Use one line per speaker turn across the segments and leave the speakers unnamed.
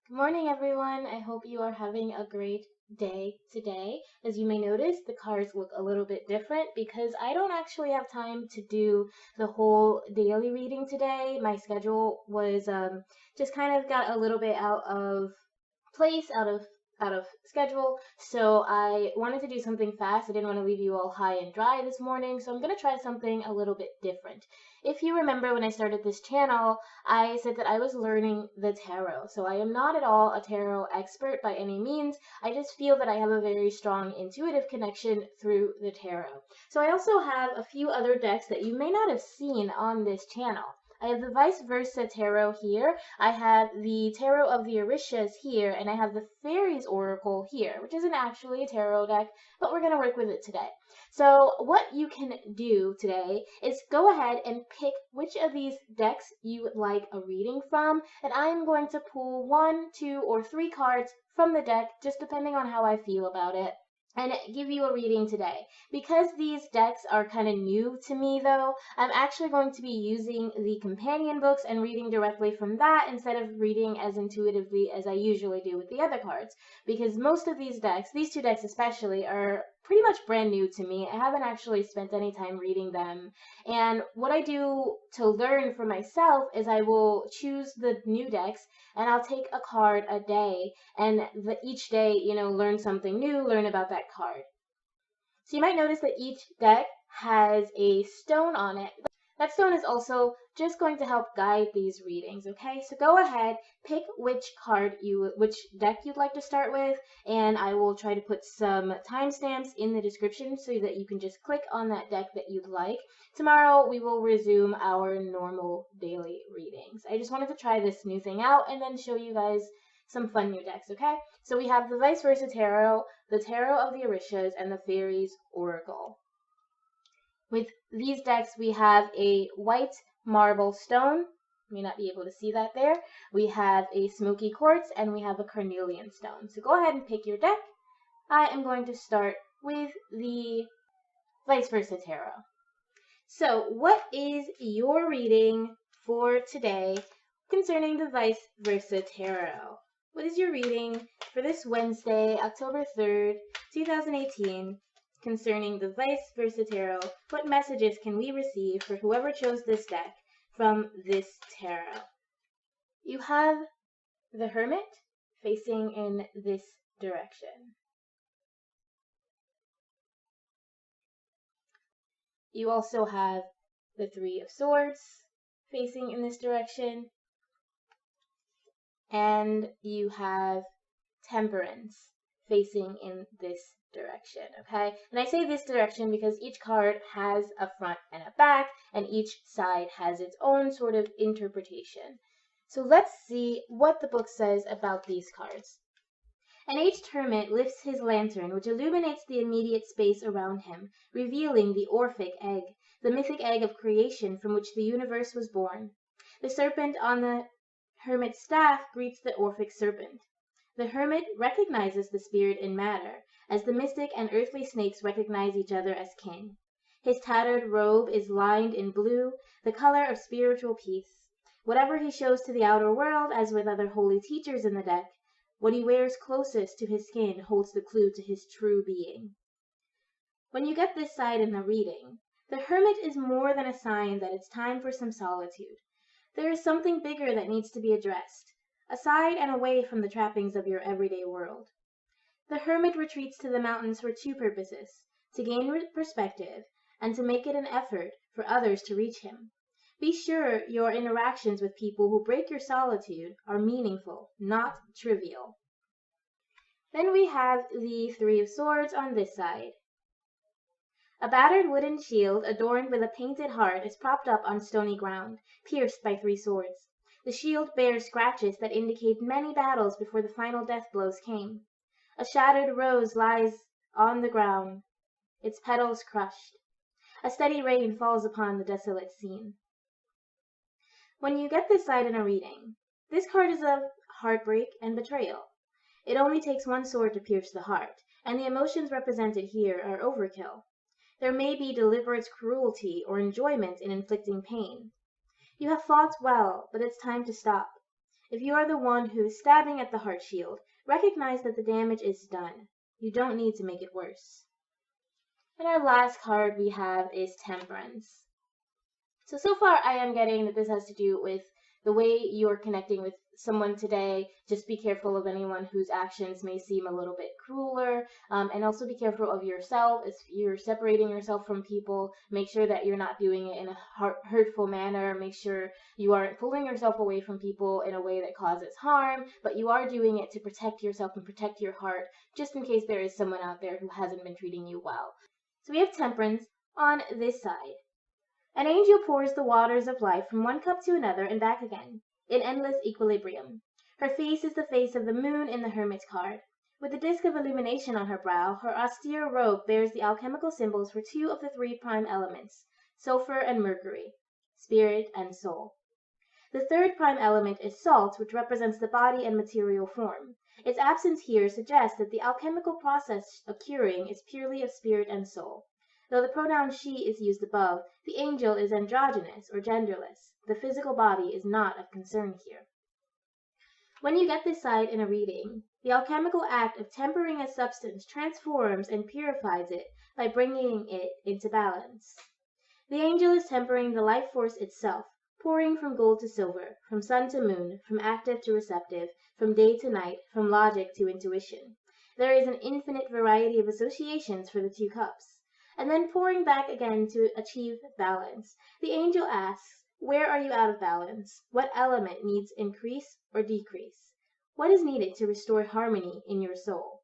Good morning, everyone. I hope you are having a great day today. As you may notice, the cards look a little bit different because I don't actually have time to do the whole daily reading today. My schedule was just kind of got a little bit out of place, out of schedule. So I wanted to do something fast. I didn't want to leave you all high and dry this morning, so I'm going to try something a little bit different. If you remember when I started this channel, I said that I was learning the tarot. So I am not at all a tarot expert by any means. I just feel that I have a very strong intuitive connection through the tarot. So I also have a few other decks that you may not have seen on this channel. I have the Vice Versa Tarot here, I have the Tarot of the Orishas here, and I have the Fairies Oracle here, which isn't actually a tarot deck, but we're going to work with it today. So what you can do today is go ahead and pick which of these decks you would like a reading from, and I'm going to pull 1, 2, or 3 cards from the deck, just depending on how I feel about it, and give you a reading today. Because these decks are kind of new to me though, I'm actually going to be using the companion books and reading directly from that instead of reading as intuitively as I usually do with the other cards. Because most of these decks, these two decks especially, are pretty much brand new to me. I haven't actually spent any time reading them. And what I do to learn for myself is I will choose the new decks and I'll take a card a day, and each day, learn something new, learn about that card. So you might notice that each deck has a stone on it. That stone is also just going to help guide these readings, okay? So go ahead, pick which deck you'd like to start with, and I will try to put some timestamps in the description so that you can just click on that deck that you'd like. Tomorrow we will resume our normal daily readings. I just wanted to try this new thing out and then show you guys some fun new decks, okay? So we have the Vice Versa Tarot, the Tarot of the Orishas, and the Fairies Oracle. With these decks, we have a white marble stone. You may not be able to see that there. We have a smoky quartz, and we have a carnelian stone. So go ahead and pick your deck. I am going to start with the Vice Versa Tarot. So what is your reading for today concerning the Vice Versa Tarot? What is your reading for this Wednesday, October 3rd, 2018, concerning the Vice Versa Tarot? What messages can we receive for whoever chose this deck from this tarot? You have the Hermit facing in this direction. You also have the Three of Swords facing in this direction, and you have Temperance facing in this direction, okay? And I say this direction because each card has a front and a back, and each side has its own sort of interpretation. So let's see what the book says about these cards. An aged hermit lifts his lantern, which illuminates the immediate space around him, revealing the Orphic egg, the mythic egg of creation from which the universe was born. The serpent on the hermit's staff greets the Orphic serpent. The hermit recognizes the spirit in matter, as the mystic and earthly snakes recognize each other as kin. His tattered robe is lined in blue, the color of spiritual peace. Whatever he shows to the outer world, as with other holy teachers in the deck, what he wears closest to his skin holds the clue to his true being. When you get this side in the reading, the hermit is more than a sign that it's time for some solitude. There is something bigger that needs to be addressed, aside and away from the trappings of your everyday world. The hermit retreats to the mountains for two purposes: to gain perspective and to make it an effort for others to reach him. Be sure your interactions with people who break your solitude are meaningful, not trivial. Then we have the Three of Swords on this side. A battered wooden shield adorned with a painted heart is propped up on stony ground, pierced by 3 swords. The shield bears scratches that indicate many battles before the final death blows came. A shattered rose lies on the ground, its petals crushed. A steady rain falls upon the desolate scene. When you get this side in a reading, this card is of heartbreak and betrayal. It only takes 1 sword to pierce the heart, and the emotions represented here are overkill. There may be deliberate cruelty or enjoyment in inflicting pain. You have fought well, but it's time to stop. If you are the one who's stabbing at the heart shield, recognize that the damage is done. You don't need to make it worse. And our last card we have is Temperance. So far I am getting that this has to do with the way you're connecting with someone today. Just be careful of anyone whose actions may seem a little bit crueler, and also be careful of yourself. If you're separating yourself from people, make sure that you're not doing it in a hurtful manner. Make sure you aren't pulling yourself away from people in a way that causes harm, but you are doing it to protect yourself and protect your heart, just in case there is someone out there who hasn't been treating you well. So we have Temperance on this side. An angel pours the waters of life from one cup to another and back again, in endless equilibrium. Her face is the face of the moon in the Hermit's card. With a disk of illumination on her brow, her austere robe bears the alchemical symbols for two of the three prime elements, sulfur and mercury, spirit and soul. The third prime element is salt, which represents the body and material form. Its absence here suggests that the alchemical process of curing is purely of spirit and soul. Though the pronoun she is used above, the angel is androgynous or genderless. The physical body is not of concern here. When you get this side in a reading, the alchemical act of tempering a substance transforms and purifies it by bringing it into balance. The angel is tempering the life force itself, pouring from gold to silver, from sun to moon, from active to receptive, from day to night, from logic to intuition. There is an infinite variety of associations for the two cups. And then pouring back again to achieve balance. The angel asks, where are you out of balance? What element needs increase or decrease? What is needed to restore harmony in your soul?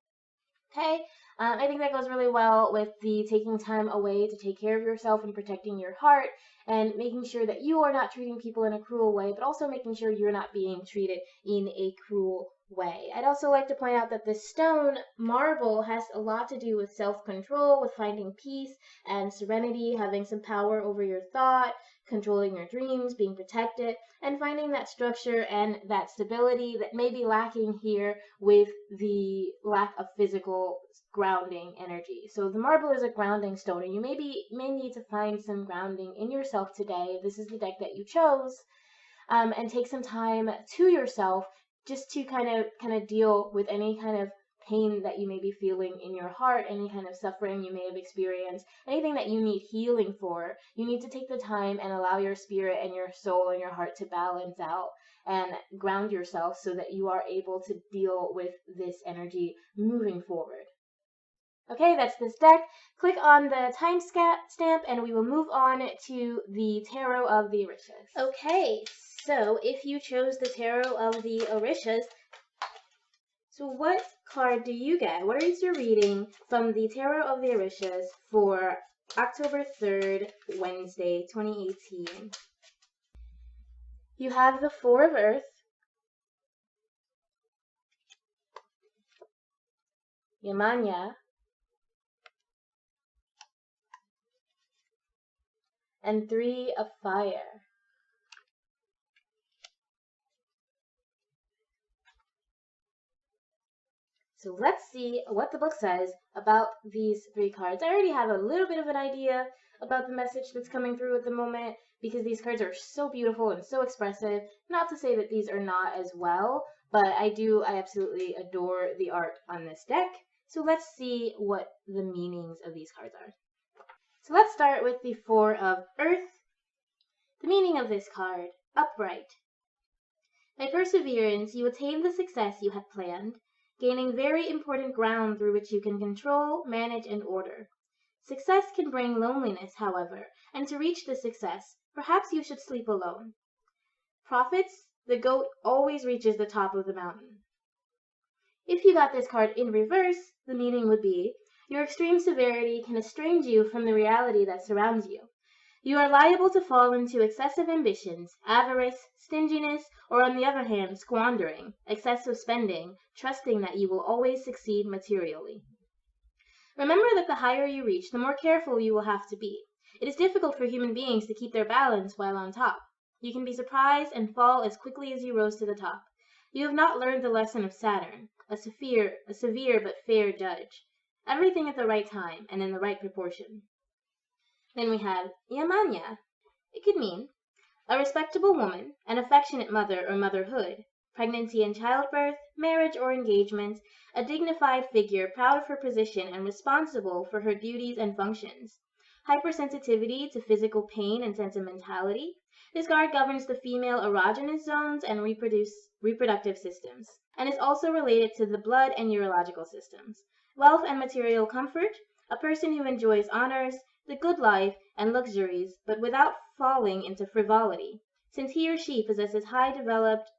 Okay, I think that goes really well with the taking time away to take care of yourself and protecting your heart and making sure that you are not treating people in a cruel way, but also making sure you're not being treated in a cruel way. I'd also like to point out that the stone marble has a lot to do with self-control, with finding peace and serenity, having some power over your thought, controlling your dreams, being protected, and finding that structure and that stability that may be lacking here with the lack of physical grounding energy. So the marble is a grounding stone, and you may need to find some grounding in yourself today. This is the deck that you chose, and take some time to yourself just to kind of deal with any kind of pain that you may be feeling in your heart, any kind of suffering you may have experienced, anything that you need healing for. You need to take the time and allow your spirit and your soul and your heart to balance out and ground yourself so that you are able to deal with this energy moving forward. Okay, that's this deck. Click on the time stamp and we will move on to the Tarot of the Orishas. Okay, so if you chose the Tarot of the Orishas, so what card do you get? What is your reading from the Tarot of the Orishas for October 3rd, Wednesday, 2018? You have the Four of Earth, Yamanya, and Three of Fire. So let's see what the book says about these three cards. I already have a little bit of an idea about the message that's coming through at the moment because these cards are so beautiful and so expressive. Not to say that these are not as well, but I absolutely adore the art on this deck. So let's see what the meanings of these cards are. So let's start with the Four of Earth. The meaning of this card, upright. By perseverance, you attain the success you had planned, gaining very important ground through which you can control, manage, and order. Success can bring loneliness, however, and to reach this success, perhaps you should sleep alone. Prophets, the goat always reaches the top of the mountain. If you got this card in reverse, the meaning would be, your extreme severity can estrange you from the reality that surrounds you. You are liable to fall into excessive ambitions, avarice, stinginess, or on the other hand, squandering, excessive spending, trusting that you will always succeed materially. Remember that the higher you reach, the more careful you will have to be. It is difficult for human beings to keep their balance while on top. You can be surprised and fall as quickly as you rose to the top. You have not learned the lesson of Saturn, a severe but fair judge. Everything at the right time and in the right proportion. Then we have Yamanya. It could mean a respectable woman, an affectionate mother or motherhood, pregnancy and childbirth, marriage or engagement, a dignified figure proud of her position and responsible for her duties and functions. Hypersensitivity to physical pain and sentimentality. This card governs the female erogenous zones and reproductive systems, and is also related to the blood and urological systems. Wealth and material comfort. A person who enjoys honors, the good life, and luxuries, but without falling into frivolity, since he or she possesses high developed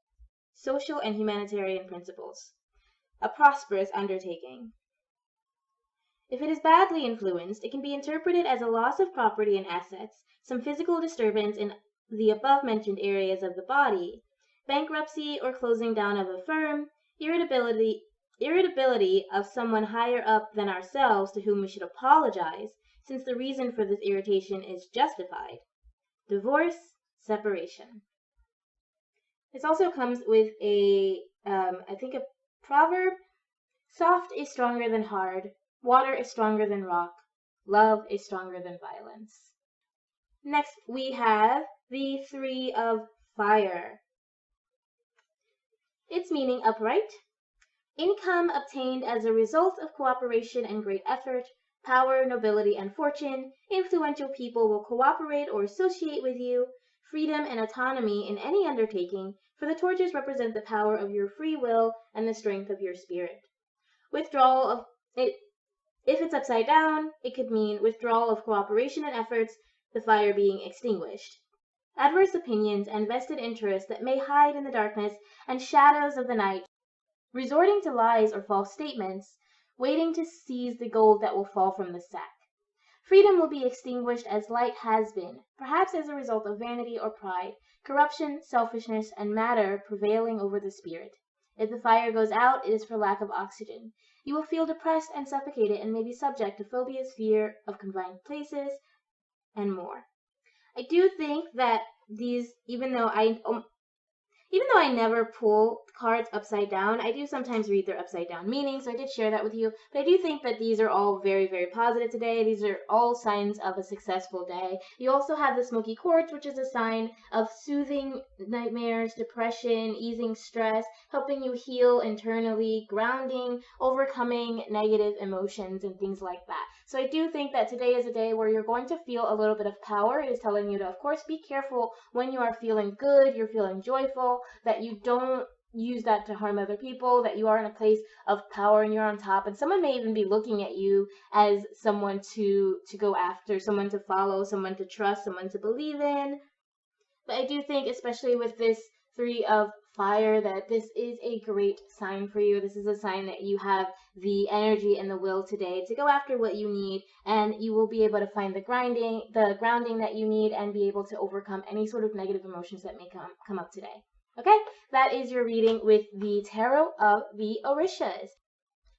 social and humanitarian principles. A prosperous undertaking. If it is badly influenced, it can be interpreted as a loss of property and assets, some physical disturbance in the above-mentioned areas of the body, bankruptcy or closing down of a firm, irritability of someone higher up than ourselves to whom we should apologize, since the reason for this irritation is justified. Divorce, separation. This also comes with a proverb. Soft is stronger than hard. Water is stronger than rock. Love is stronger than violence. Next, we have the Three of Fire. Its meaning upright. Income obtained as a result of cooperation and great effort, power, nobility, and fortune. Influential people will cooperate or associate with you. Freedom and autonomy in any undertaking, for the torches represent the power of your free will and the strength of your spirit. Withdrawal of it. If it's upside down, it could mean withdrawal of cooperation and efforts, the fire being extinguished. Adverse opinions and vested interests that may hide in the darkness and shadows of the night, resorting to lies or false statements, waiting to seize the gold that will fall from the sack. Freedom will be extinguished as light has been, perhaps as a result of vanity or pride, corruption, selfishness, and matter prevailing over the spirit. If the fire goes out, it is for lack of oxygen. You will feel depressed and suffocated and may be subject to phobias, fear of confined places, and more. I do think that these, even though I never pull cards upside down, I do sometimes read their upside down meaning, so I did share that with you. But I do think that these are all very, very positive today. These are all signs of a successful day. You also have the smoky quartz, which is a sign of soothing nightmares, depression, easing stress, helping you heal internally, grounding, overcoming negative emotions, and things like that. So I do think that today is a day where you're going to feel a little bit of power. It is telling you to, of course, be careful when you are feeling good, you're feeling joyful, that you don't use that to harm other people, that you are in a place of power and you're on top, and someone may even be looking at you as someone to go after, someone to follow, someone to trust, someone to believe in. But I do think, especially with this Three of Fire, that this is a great sign for you. This is a sign that you have the energy and the will today to go after what you need, and you will be able to find the grounding that you need and be able to overcome any sort of negative emotions that may come up today. Okay, that is your reading with the Tarot of the Orishas.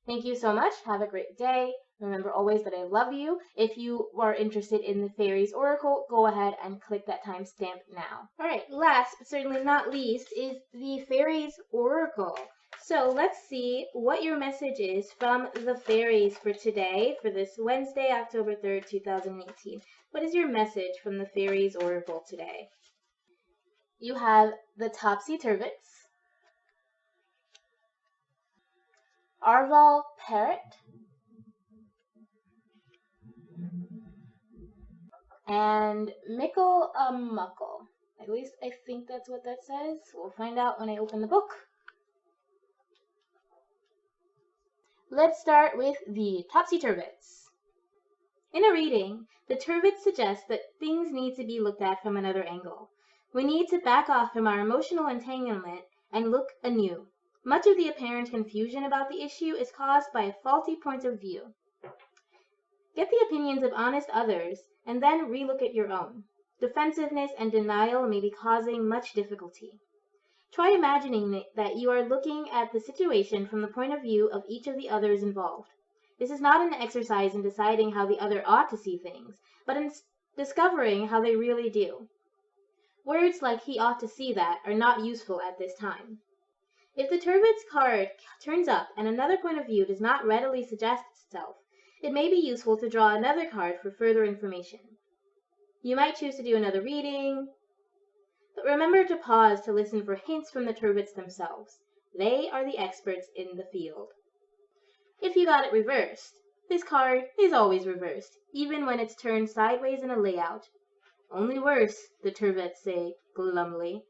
Thank you so much. Have a great day. Remember always that I love you. If you are interested in the Fairies Oracle, go ahead and click that timestamp now. Alright, last but certainly not least is the Fairies Oracle. So let's see what your message is from the fairies for today, for this Wednesday, October 3rd, 2018. What is your message from the Fairies Oracle today? You have the Topsy-Turvets, Arval Parrot, and Mickle a Muckle. At least I think that's what that says. We'll find out when I open the book. Let's start with the Topsy-Turvets. In a reading, the Turvets suggest that things need to be looked at from another angle. We need to back off from our emotional entanglement and look anew. Much of the apparent confusion about the issue is caused by a faulty point of view. Get the opinions of honest others and then relook at your own. Defensiveness and denial may be causing much difficulty. Try imagining that you are looking at the situation from the point of view of each of the others involved. This is not an exercise in deciding how the other ought to see things, but in discovering how they really do. Words like "he ought to see that" are not useful at this time. If the Turvet's card turns up and another point of view does not readily suggest itself, it may be useful to draw another card for further information. You might choose to do another reading. The But remember to pause to listen for hints from the turbits themselves. They are the experts in the field. If you got it reversed, this card is always reversed, even when it's turned sideways in a layout. Only worse, the turbits say glumly.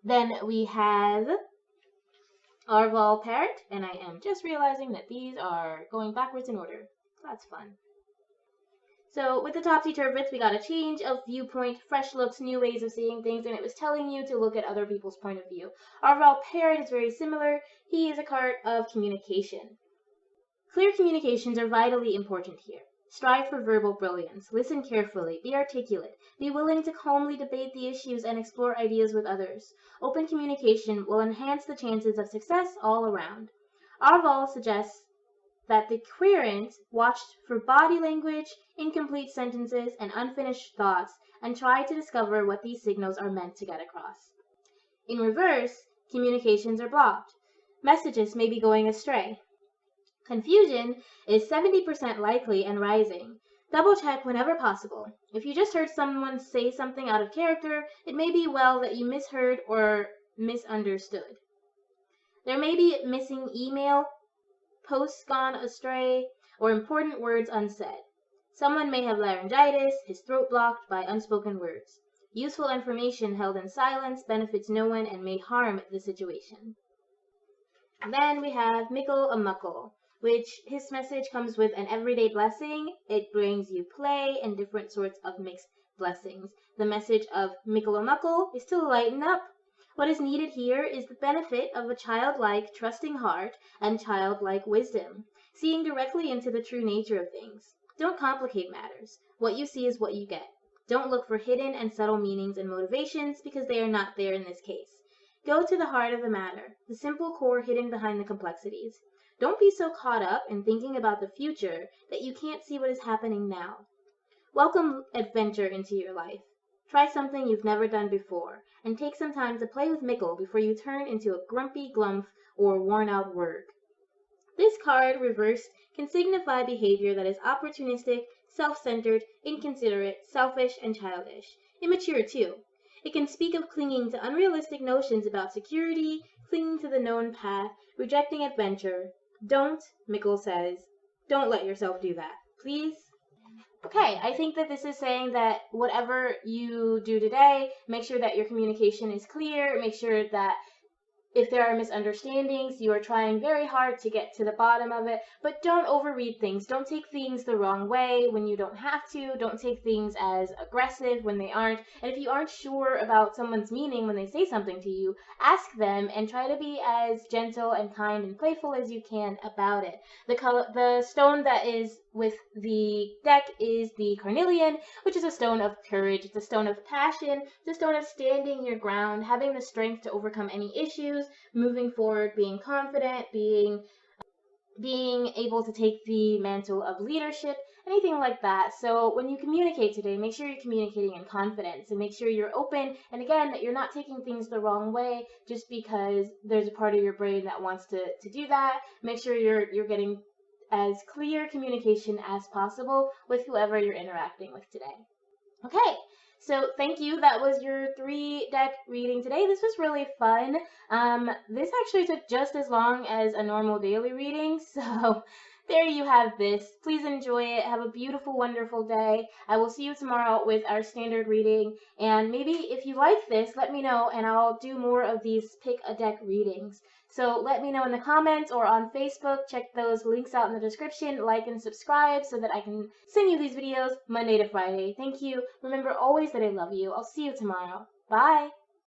Then we have Arval Parrot, and I am just realizing that these are going backwards in order. That's fun. So with the topsy-turvets, we got a change of viewpoint, fresh looks, new ways of seeing things, and it was telling you to look at other people's point of view. Arval Parrot is very similar. He is a card of communication. Clear communications are vitally important here. Strive for verbal brilliance. Listen carefully. Be articulate. Be willing to calmly debate the issues and explore ideas with others. Open communication will enhance the chances of success all around. Arval suggests that the querent watched for body language, incomplete sentences, and unfinished thoughts, and tried to discover what these signals are meant to get across. In reverse, communications are blocked. Messages may be going astray. Confusion is 70% likely and rising. Double check whenever possible. If you just heard someone say something out of character, it may be well that you misheard or misunderstood. There may be missing email, posts gone astray, or important words unsaid. Someone may have laryngitis, his throat blocked by unspoken words. Useful information held in silence benefits no one and may harm the situation. Then we have Mickle a Muckle, which his message comes with an everyday blessing. It brings you play and different sorts of mixed blessings. The message of Mickle a Muckle is to lighten up. What is needed here is the benefit of a childlike, trusting heart and childlike wisdom, seeing directly into the true nature of things. Don't complicate matters. What you see is what you get. Don't look for hidden and subtle meanings and motivations because they are not there in this case. Go to the heart of the matter, the simple core hidden behind the complexities. Don't be so caught up in thinking about the future that you can't see what is happening now. Welcome adventure into your life. Try something you've never done before, and take some time to play with Mickle before you turn into a grumpy glump or worn-out worg. This card, reversed, can signify behavior that is opportunistic, self-centered, inconsiderate, selfish, and childish. Immature, too. It can speak of clinging to unrealistic notions about security, clinging to the known path, rejecting adventure. Don't, Mickle says, don't let yourself do that, please. Okay, I think that this is saying that whatever you do today, make sure that your communication is clear, make sure that if there are misunderstandings, you are trying very hard to get to the bottom of it, but don't overread things. Don't take things the wrong way when you don't have to. Don't take things as aggressive when they aren't. And if you aren't sure about someone's meaning when they say something to you, ask them and try to be as gentle and kind and playful as you can about it. The stone that is with the deck is the carnelian, which is a stone of courage. It's a stone of passion. It's a stone of standing your ground, having the strength to overcome any issues, moving forward, being confident, being able to take the mantle of leadership, anything like that. So when you communicate today, make sure you're communicating in confidence and make sure you're open. And again, that you're not taking things the wrong way just because there's a part of your brain that wants to do that. Make sure you're getting as clear communication as possible with whoever you're interacting with today. Okay, so thank you. That was your 3-deck reading today. This was really fun. This actually took just as long as a normal daily reading, so there you have this. Please enjoy it. Have a beautiful, wonderful day. I will see you tomorrow with our standard reading, and maybe if you like this, let me know, and I'll do more of these pick-a-deck readings. So let me know in the comments or on Facebook. Check those links out in the description. Like and subscribe so that I can send you these videos Monday to Friday. Thank you. Remember always that I love you. I'll see you tomorrow. Bye.